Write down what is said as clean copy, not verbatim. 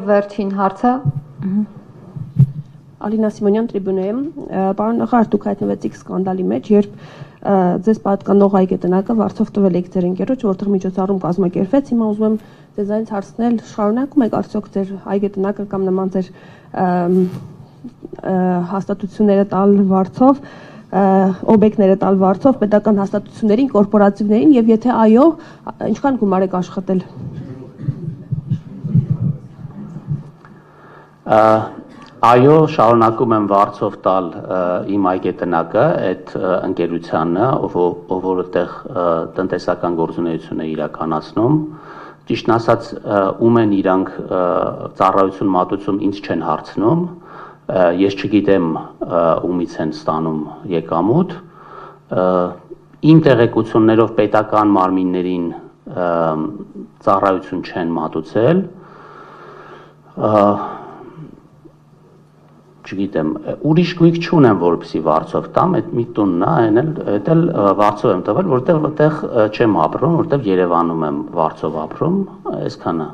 Վերջին հարցը։ Ալինա Սիմոնյան, Տրիբունայում, պարոն նախարար, դուք հայտնվեցիք սկանդալի մեջ, երբ ձեզ պատկանող այգետնակը վարձով տվել եք ձեր ընկերոջ, որտեղ միջոցառում կազմակերպվեց, հիմա ուզում եմ ձեզանից հարցնել, շարունակում եք արդյոք ձեր այգետնակը կամ նման ձեր հաստատությունները տալ վարձով, օբյեկտները տալ վարձով պետական հաստատություններին, կորպորատիվներին, եւ եթե այո, ինչքան գումար եք աշխատել։ Այո, շարունակում եմ վարձով տալ իմ այգետնակը այդ ընկերությանը, ով որտեղ տնտեսական գործունեություն է իրականացնում, ճիշտն ասած, ում են իրանք ծառայություն մատուցում, ինձ չեն հարցնում, ես չգիտեմ ումից են ստանում եկամուտ, իմ տեղեկություններով պետական մարմիններին ծառայություն չեն մատուցել, չգիտեմ, ուրիշ գույք չունեմ, որպեսզի վարձով տամ, այդ մի տունն է, այդ էլ վարձով եմ տվել, որտեղ չեմ ապրում, որտեղ Երևանում եմ վարձով ապրում, այսքանը։